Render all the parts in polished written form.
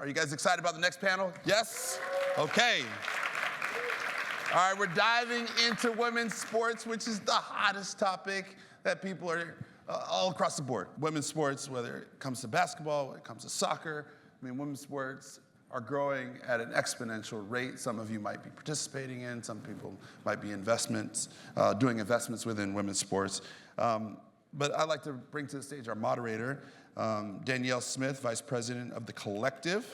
Are you guys excited about the next panel? Yes? Okay. All right, we're diving into women's sports, which is the hottest topic that people are all across the board. Women's sports, whether it comes to basketball, when it comes to soccer, I mean, women's sports are growing at an exponential rate. Some of you might be participating in, some people might be doing investments within women's sports. But I'd like to bring to the stage our moderator, Danielle Smith, Vice President of The Collective.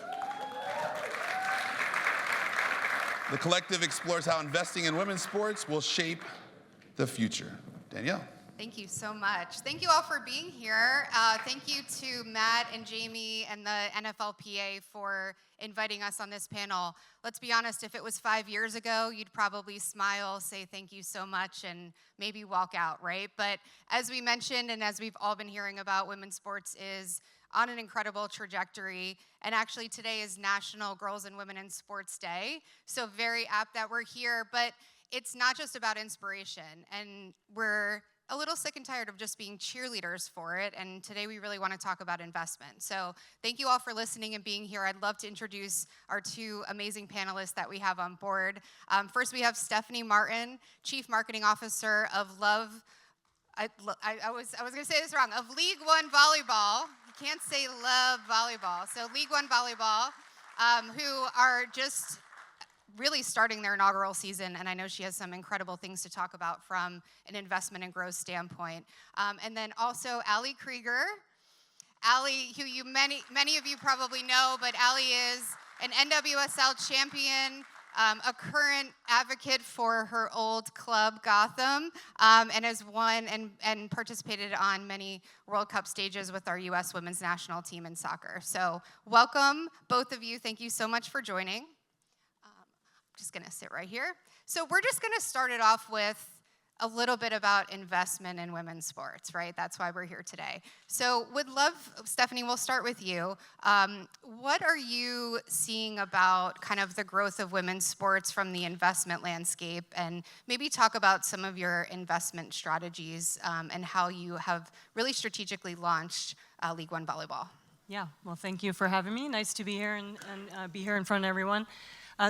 The Collective explores how investing in women's sports will shape the future. Danielle. Thank you so much. Thank you all for being here. Thank you to Matt and Jamie and the NFLPA for inviting us on this panel. Let's be honest, if it was 5 years ago, you'd probably smile, say thank you so much, and maybe walk out, right? But as we mentioned, and as we've all been hearing about, women's sports is on an incredible trajectory. And actually today is National Girls and Women in Sports Day. So very apt that we're here, but it's not just about inspiration. And we're a little sick and tired of just being cheerleaders for it, and today we really want to talk about investment. So thank you all for listening and being here. I'd love to introduce our two amazing panelists that we have on board. First, we have Stephanie Martin, Chief Marketing Officer of I was going to say this wrong, of League One Volleyball. You can't say love volleyball. So League One Volleyball, who are just really starting their inaugural season, and I know she has some incredible things to talk about from an investment and growth standpoint. And then also Allie Krieger. Allie, who many of you probably know, but Allie is an NWSL champion, a current advocate for her old club, Gotham, and has won and participated on many World Cup stages with our U.S. women's national team in soccer. So welcome, both of you. Thank you so much for joining. Just gonna sit right here. So we're just gonna start it off with a little bit about investment in women's sports, right? That's why we're here today. So would love, Stephanie, we'll start with you. What are you seeing about kind of the growth of women's sports from the investment landscape, and maybe talk about some of your investment strategies and how you have really strategically launched League One Volleyball? Yeah, well, thank you for having me. Nice to be here and be here in front of everyone.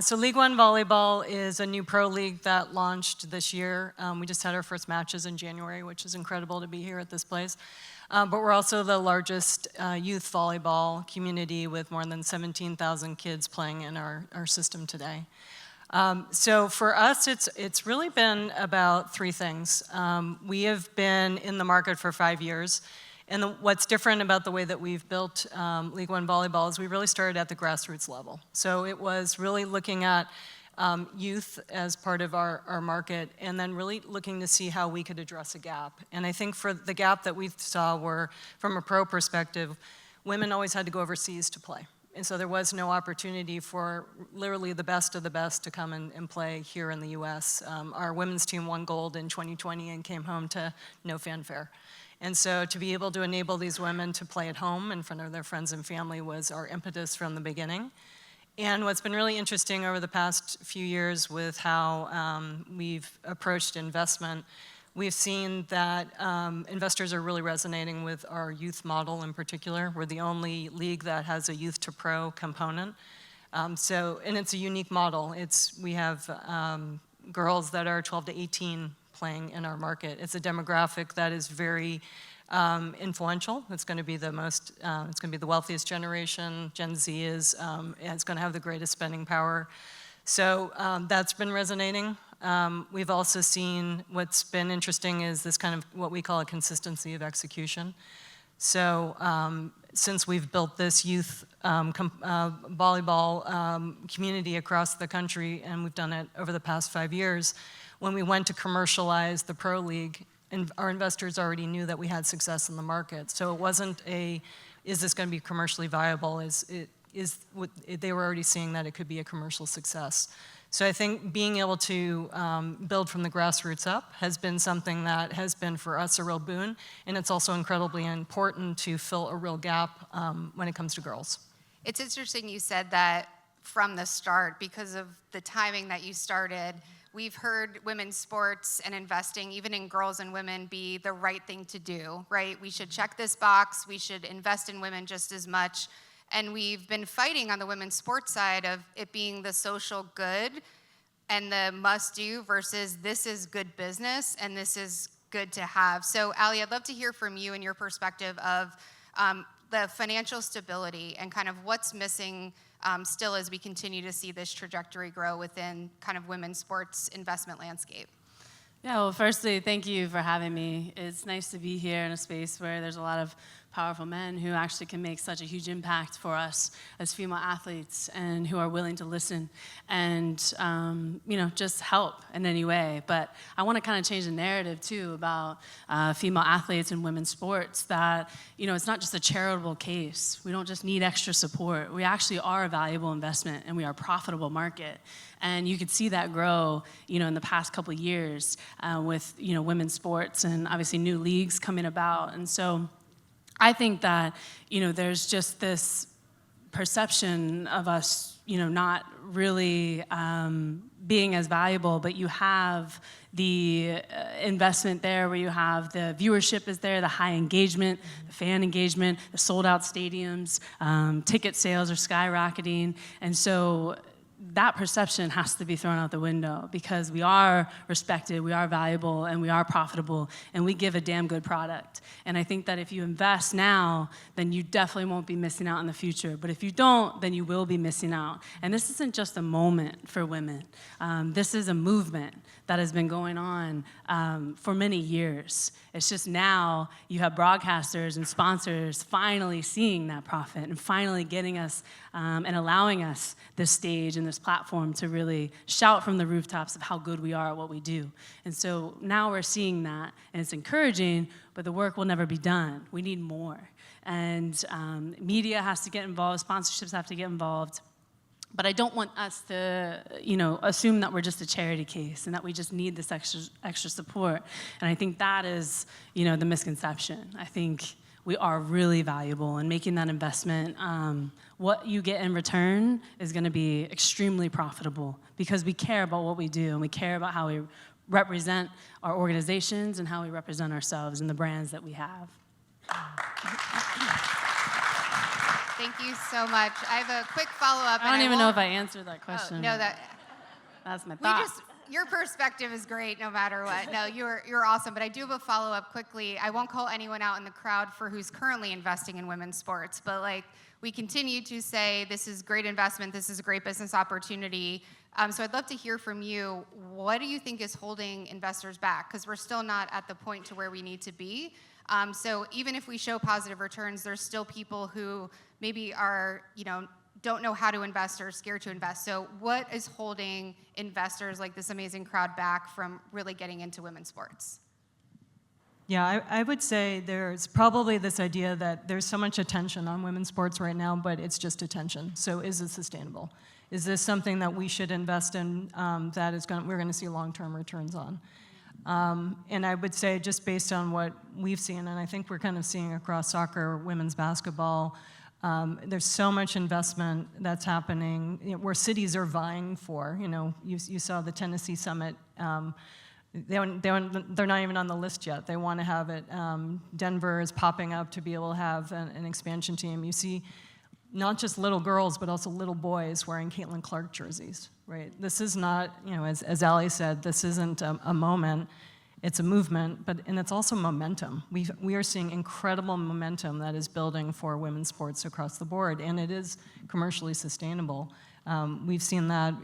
So League One Volleyball is a new pro league that launched this year. We just had our first matches in January, which is incredible to be here at this place. But we're also the largest youth volleyball community with more than 17,000 kids playing in our system today. So for us, it's really been about three things. We have been in the market for 5 years. And what's different about the way that we've built League One Volleyball is we really started at the grassroots level. So it was really looking at youth as part of our market, and then really looking to see how we could address a gap. And I think for the gap that we saw were, from a pro perspective, women always had to go overseas to play. And so there was no opportunity for literally the best of the best to come and play here in the US. Our women's team won gold in 2020 and came home to no fanfare. And so to be able to enable these women to play at home in front of their friends and family was our impetus from the beginning. And what's been really interesting over the past few years with how we've approached investment, we've seen that investors are really resonating with our youth model in particular. We're the only league that has a youth to pro component. And it's a unique model. We have girls that are 12 to 18 playing in our market. It's a demographic that is very influential. It's going to be the most, it's going to be the wealthiest generation. Gen Z is, it's going to have the greatest spending power. So that's been resonating. We've also seen what's been interesting is this kind of what we call a consistency of execution. So since we've built this youth volleyball community across the country, and we've done it over the past 5 years, when we went to commercialize the pro league, and our investors already knew that we had success in the market. So it wasn't is this going to be commercially viable? They were already seeing that it could be a commercial success. So I think being able to build from the grassroots up has been something that has been for us a real boon, and it's also incredibly important to fill a real gap when it comes to girls. It's interesting you said that from the start, because of the timing that you started. We've heard women's sports and investing, even in girls and women, be the right thing to do, right? We should check this box. We should invest in women just as much And we've been fighting on the women's sports side of it being the social good and the must-do versus this is good business and this is good to have. So, Allie, I'd love to hear from you and your perspective of the financial stability and kind of what's missing still as we continue to see this trajectory grow within kind of women's sports investment landscape. Yeah, well, firstly, thank you for having me. It's nice to be here in a space where there's a lot of powerful men who actually can make such a huge impact for us as female athletes and who are willing to listen and, just help in any way. But I want to kind of change the narrative, too, about female athletes and women's sports, that, it's not just a charitable case. We don't just need extra support. We actually are a valuable investment, and we are a profitable market. And you could see that grow, in the past couple of years with, women's sports and obviously new leagues coming about. And so I think that, there's just this perception of us, not really being as valuable, but you have the investment there where you have the viewership is there, the high engagement, the fan engagement, the sold out stadiums, ticket sales are skyrocketing. And so that perception has to be thrown out the window because we are respected, we are valuable, and we are profitable, and we give a damn good product. And I think that if you invest now, then you definitely won't be missing out in the future. But if you don't, then you will be missing out. And this isn't just a moment for women. This is a movement that has been going on for many years. It's just now you have broadcasters and sponsors finally seeing that profit and finally getting us and allowing us this stage and this platform to really shout from the rooftops of how good we are at what we do. And so now we're seeing that, and it's encouraging, but the work will never be done. We need more. And media has to get involved, sponsorships have to get involved. But I don't want us to, assume that we're just a charity case and that we just need this extra support. And I think that is, the misconception. I think we are really valuable, and making that investment, what you get in return is going to be extremely profitable because we care about what we do and we care about how we represent our organizations and how we represent ourselves and the brands that we have. Thank you so much. I have a quick follow-up. I don't even know if I answered that question. No, that's my thought. Your perspective is great no matter what. No, you're awesome. But I do have a follow-up quickly. I won't call anyone out in the crowd for who's currently investing in women's sports, but we continue to say this is great investment, this is a great business opportunity. So I'd love to hear from you. What do you think is holding investors back? Because we're still not at the point to where we need to be. So even if we show positive returns, there's still people who maybe are, don't know how to invest or scared to invest. So what is holding investors like this amazing crowd back from really getting into women's sports? Yeah, I would say there's probably this idea that there's so much attention on women's sports right now, but it's just attention. So is it sustainable? Is this something that we should invest in that we're going to see long-term returns on? And I would say just based on what we've seen, and I think we're kind of seeing across soccer, women's basketball, there's so much investment that's happening where cities are vying for. You saw the Tennessee Summit. They're not even on the list yet. They want to have it. Denver is popping up to be able to have an expansion team. You see not just little girls, but also little boys wearing Caitlin Clark jerseys, right? This is not, as Allie said, this isn't a moment. It's a movement, and it's also momentum. We are seeing incredible momentum that is building for women's sports across the board, and it is commercially sustainable. We've seen that,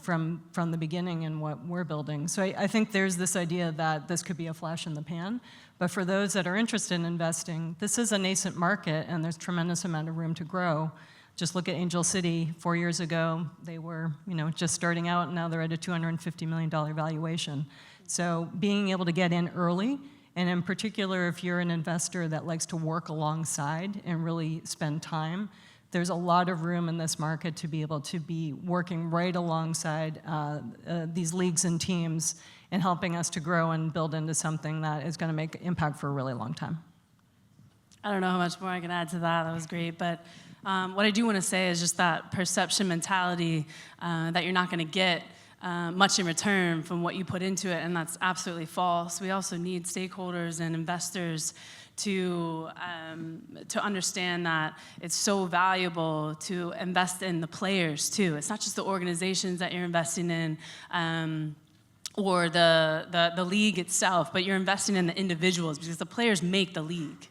from the beginning in what we're building. So I think there's this idea that this could be a flash in the pan, but for those that are interested in investing, this is a nascent market, and there's tremendous amount of room to grow. Just look at Angel City 4 years ago. They were, just starting out, and now they're at a $250 million valuation. So being able to get in early, and in particular, if you're an investor that likes to work alongside and really spend time, there's a lot of room in this market to be able to be working right alongside these leagues and teams and helping us to grow and build into something that is going to make impact for a really long time. I don't know how much more I can add to that. That was great. But what I do want to say is just that perception mentality that you're not going to get much in return from what you put into it, and that's absolutely false. We also need stakeholders and investors to understand that it's so valuable to invest in the players too. It's not just the organizations that you're investing in, or the league itself, but you're investing in the individuals, because the players make the league.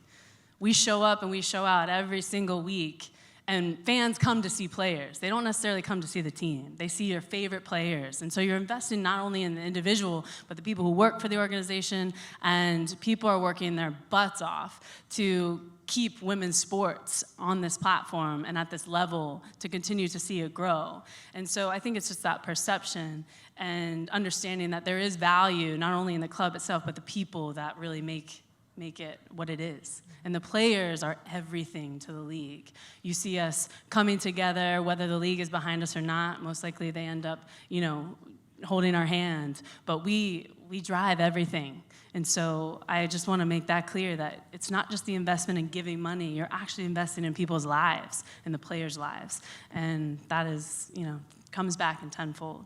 We show up and we show out every single week, and fans come to see players. They don't necessarily come to see the team. They see your favorite players. And so you're investing not only in the individual, but the people who work for the organization, and people are working their butts off to keep women's sports on this platform and at this level to continue to see it grow. And so I think it's just that perception and understanding that there is value not only in the club itself, but the people that really make it what it is. And the players are everything to the league. You see us coming together, whether the league is behind us or not. Most likely they end up, holding our hand. But we drive everything. And so I just want to make that clear, that it's not just the investment in giving money. You're actually investing in people's lives, in the players' lives. And that is, comes back in tenfold.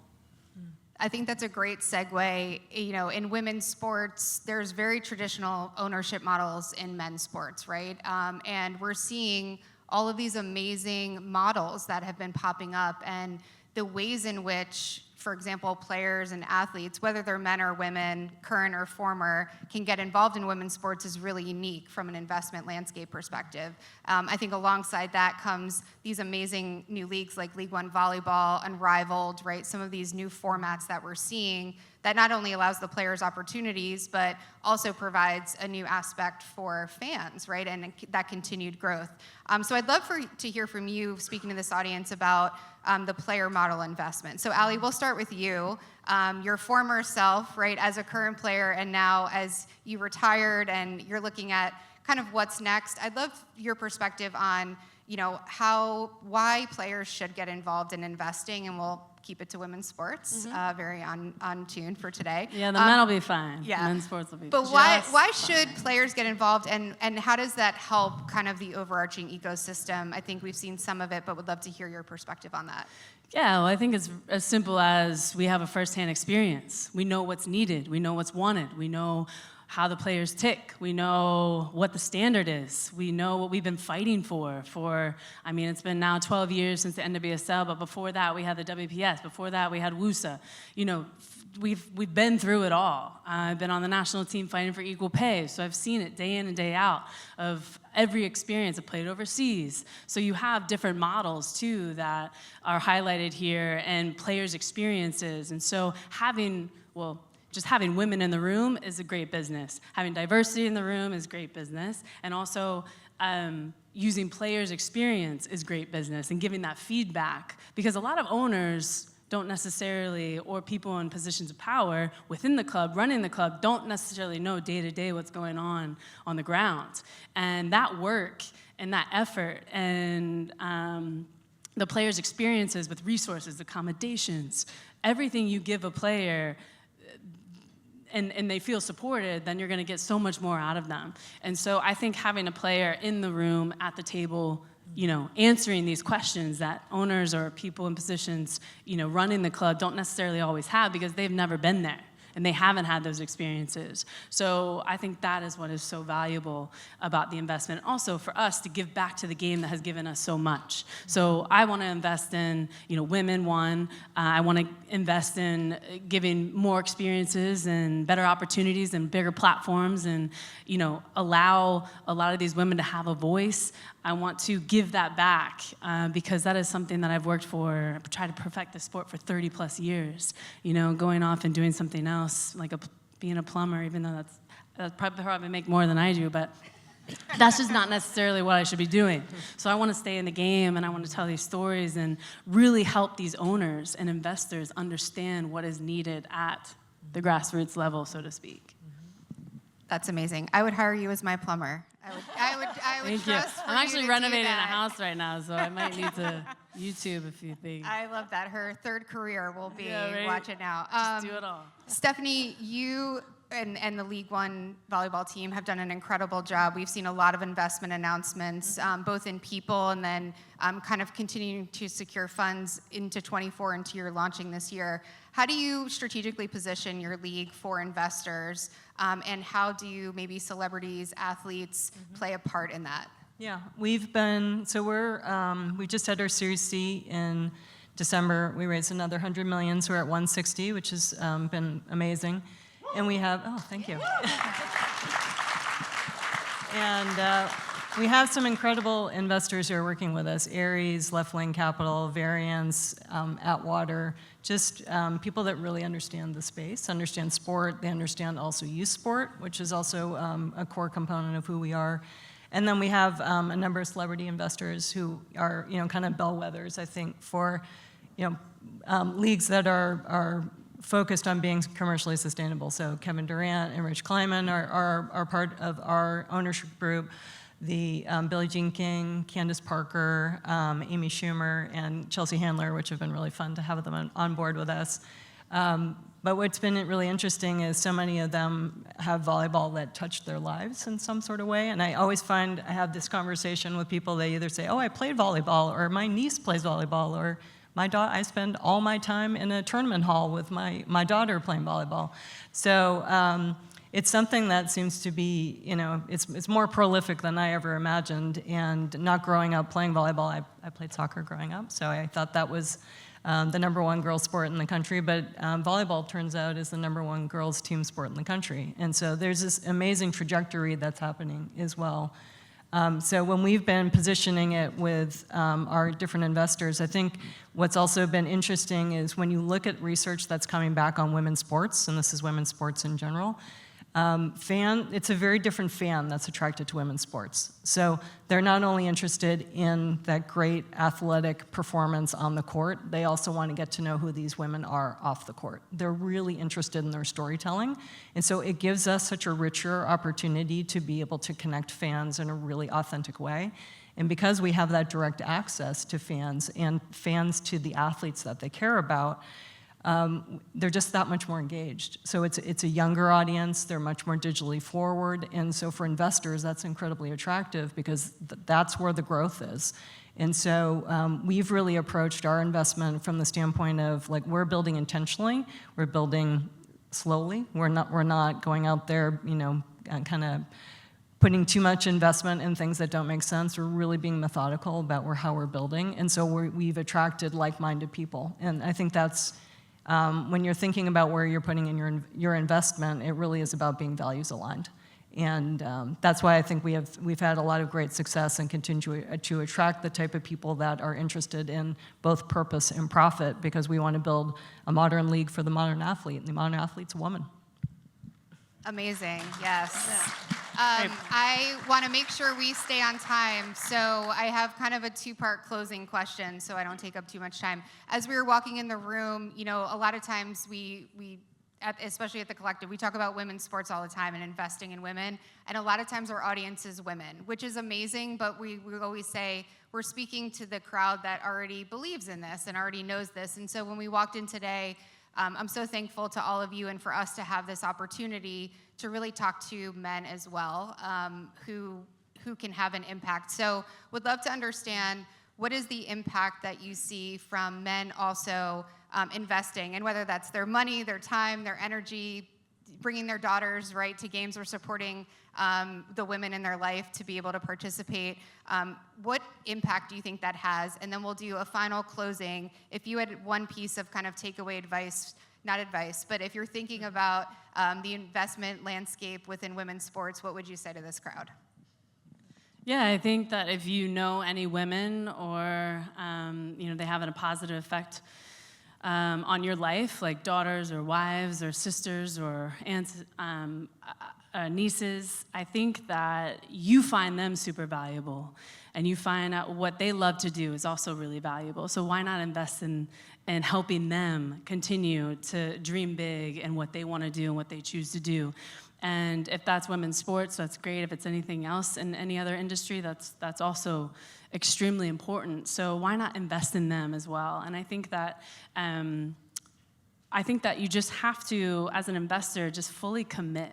I think that's a great segue. In women's sports, there's very traditional ownership models in men's sports, right? And we're seeing all of these amazing models that have been popping up, and the ways in which, for example, players and athletes, whether they're men or women, current or former, can get involved in women's sports is really unique from an investment landscape perspective. I think alongside that comes these amazing new leagues like League One Volleyball, Unrivaled, right? Some of these new formats that we're seeing that not only allows the players opportunities, but also provides a new aspect for fans, right? And that continued growth. So I'd love to hear from you, speaking to this audience, about the player model investment. So Ali, we'll start with you. Your former self, right, as a current player, and now as you retired and you're looking at kind of what's next. I'd love your perspective on, why players should get involved in investing, and we'll keep it to women's sports, very on tune for today. Yeah, the men will be fine. Yeah. Men's sports will be But just why fine. should players get involved, and how does that help kind of the overarching ecosystem? I think we've seen some of it, but would love to hear your perspective on that. Yeah, well, I think it's as simple as we have a firsthand experience. We know what's needed. We know what's wanted. We know how the players tick. We know what the standard is. We know what we've been fighting for, it's been now 12 years since the NWSL, but before that we had the WPS. Before that we had WUSA. We've been through it all. I've been on the national team fighting for equal pay, so I've seen it day in and day out of every experience. I've played overseas. So you have different models too that are highlighted here, and players' experiences. And so just having women in the room is a great business. Having diversity in the room is great business. And also using players' experience is great business, and giving that feedback. Because a lot of owners don't necessarily, or people in positions of power within the club, running the club, don't necessarily know day-to-day what's going on the ground. And that work and that effort and the players' experiences with resources, accommodations, everything you give a player, and they feel supported, then you're going to get so much more out of them. And so I think having a player in the room, at the table, answering these questions that owners or people in positions, running the club don't necessarily always have, because they've never been there and they haven't had those experiences. So I think that is what is so valuable about the investment. Also for us to give back to the game that has given us so much. So I want to invest in, women, one. I want to invest in giving more experiences and better opportunities and bigger platforms, and, allow a lot of these women to have a voice. I want to give that back because that is something that I've worked for. I've tried to perfect the sport for 30 plus years, going off and doing something else, like being a plumber, even though that's probably make more than I do, but that's just not necessarily what I should be doing. So I want to stay in the game, and I want to tell these stories and really help these owners and investors understand what is needed at the grassroots level, so to speak. That's amazing. I would hire you as my plumber. I would Thank trust you. for I'm you actually to renovating do a that. house right now, so I might need to YouTube a few things. I love that. Her third career will be Yeah, right? watch it now. Just do it all. Stephanie, you and the League One volleyball team have done an incredible job. We've seen a lot of investment announcements, both in people and then kind of continuing to secure funds into 24 into your launching this year. How do you strategically position your league for investors, and how do maybe celebrities, athletes play a part in that? Yeah, we just had our Series C in December. We raised another 100 million, so we're at 160, which has been amazing. And we have, oh, thank you. And we have some incredible investors who are working with us: Ares, Left Lane Capital, Variance, Atwater, just people that really understand the space, understand sport. They understand also youth sport, which is also a core component of who we are. And then we have a number of celebrity investors who are, kind of bellwethers, I think, for, leagues that are focused on being commercially sustainable. So Kevin Durant and Rich Kleiman are part of our ownership group. The Billie Jean King, Candace Parker, Amy Schumer, and Chelsea Handler, which have been really fun to have them on board with us. But what's been really interesting is so many of them have volleyball that touched their lives in some sort of way. And I always find I have this conversation with people. They either say, oh, I played volleyball, or my niece plays volleyball, or I spend all my time in a tournament hall with my daughter playing volleyball. So it's something that seems to be, it's more prolific than I ever imagined. And not growing up playing volleyball, I played soccer growing up, so I thought that was the #1 girls sport in the country, but volleyball turns out is the #1 girls team sport in the country. And so there's this amazing trajectory that's happening as well. So when we've been positioning it with our different investors, I think what's also been interesting is when you look at research that's coming back on women's sports, and this is women's sports in general, it's a very different fan that's attracted to women's sports. So they're not only interested in that great athletic performance on the court, they also want to get to know who these women are off the court. They're really interested in their storytelling. And so it gives us such a richer opportunity to be able to connect fans in a really authentic way. And because we have that direct access to fans and fans to the athletes that they care about, they're just that much more engaged. So it's a younger audience, they're much more digitally forward, and so for investors, that's incredibly attractive because that's where the growth is. And so we've really approached our investment from the standpoint of, we're building intentionally, we're building slowly, we're not going out there, kind of putting too much investment in things that don't make sense. We're really being methodical about how we're building, and so we've attracted like-minded people, and I think that's when you're thinking about where you're putting in your investment, it really is about being values aligned. And that's why I think we've had a lot of great success and continue to attract the type of people that are interested in both purpose and profit, because we want to build a modern league for the modern athlete, and the modern athlete's a woman. Amazing, yes. Yeah. I want to make sure we stay on time, so I have kind of a two-part closing question so I don't take up too much time. As we were walking in the room, a lot of times especially at the Collective, we talk about women's sports all the time and investing in women, and a lot of times our audience is women, which is amazing, but we always say we're speaking to the crowd that already believes in this and already knows this. And so when we walked in today, I'm so thankful to all of you and for us to have this opportunity to really talk to men as well, who can have an impact. So would love to understand, what is the impact that you see from men also investing, and whether that's their money, their time, their energy, bringing their daughters to games, or supporting the women in their life to be able to participate. What impact do you think that has? And then we'll do a final closing. If you had one piece of kind of takeaway advice, not advice, but if you're thinking about the investment landscape within women's sports, what would you say to this crowd? Yeah, I think that if you know any women, or they have a positive effect on your life, like daughters or wives or sisters or aunts, nieces, I think that you find them super valuable, and you find out what they love to do is also really valuable. So why not invest in helping them continue to dream big and what they want to do and what they choose to do? And if that's women's sports, that's great. If it's anything else in any other industry, that's also extremely important. So why not invest in them as well? And I think that I think that you just have to, as an investor, just fully commit.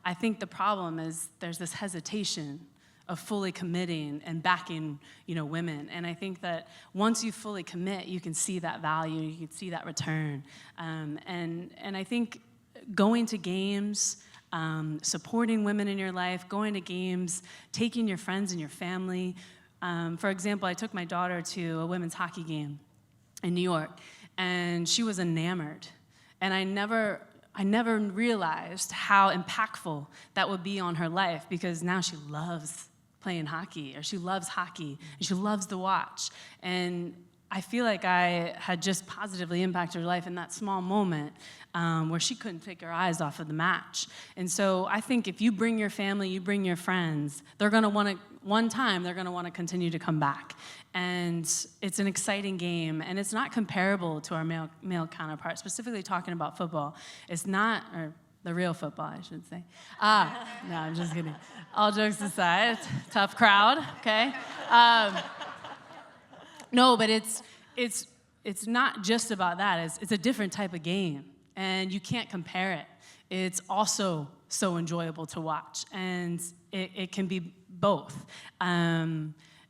I think the problem is there's this hesitation of fully committing and backing, women. And I think that once you fully commit, you can see that value, you can see that return. And I think going to games, supporting women in your life, going to games, taking your friends and your family. For example, I took my daughter to a women's hockey game in New York, and she was enamored. And I never realized how impactful that would be on her life, because now she loves playing hockey, or she loves hockey, and she loves to watch. And I feel like I had just positively impacted her life in that small moment where she couldn't take her eyes off of the match. And so I think if you bring your family, you bring your friends, they're going to want to, one time, they're going to want to continue to come back. And it's an exciting game, and it's not comparable to our male counterparts, specifically talking about football. It's not, or the real football, I should say. No, I'm just kidding. All jokes aside, tough crowd, okay? No, but it's not just about that. It's a different type of game, and you can't compare it. It's also so enjoyable to watch, and it can be both.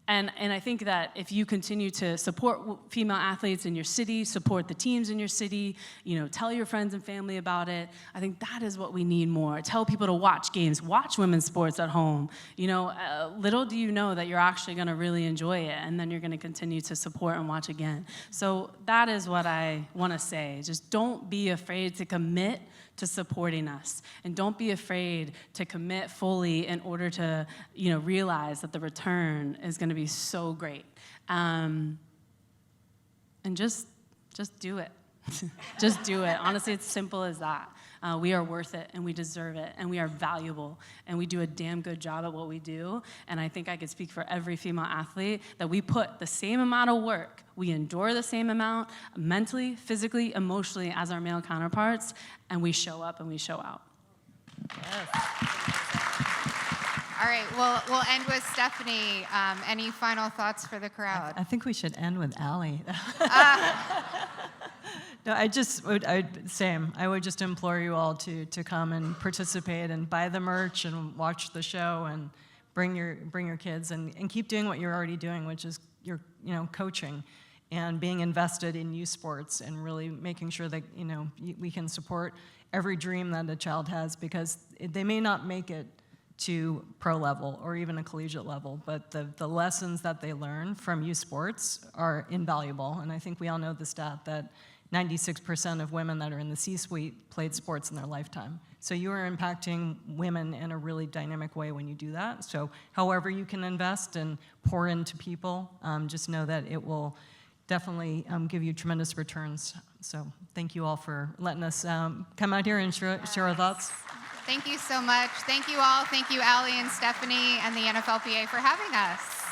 And I think that if you continue to support female athletes in your city, support the teams in your city, tell your friends and family about it, I think that is what we need more. Tell people to watch games, watch women's sports at home. Little do you know that you're actually going to really enjoy it, and then you're going to continue to support and watch again. So that is what I want to say. Just don't be afraid to commit to supporting us, and don't be afraid to commit fully in order to, realize that the return is going to be so great. And just do it. Just do it. Honestly, it's simple as that. We are worth it, and we deserve it, and we are valuable, and we do a damn good job at what we do. And I think I could speak for every female athlete that we put the same amount of work, we endure the same amount mentally, physically, emotionally as our male counterparts, and we show up and we show out. Yes. All right, we'll end with Stephanie. Any final thoughts for the crowd? I think we should end with Allie. No, I would just implore you all to come and participate and buy the merch and watch the show and bring your kids and keep doing what you're already doing, which is your coaching and being invested in youth sports and really making sure that we can support every dream that a child has, because they may not make it to pro level or even a collegiate level, but the lessons that they learn from youth sports are invaluable. And I think we all know the stat that 96% of women that are in the C-suite played sports in their lifetime. So you are impacting women in a really dynamic way when you do that. So however you can invest and pour into people, just know that it will definitely give you tremendous returns. So thank you all for letting us come out here and share our thoughts. Thank you so much. Thank you all. Thank you, Allie and Stephanie and the NFLPA for having us.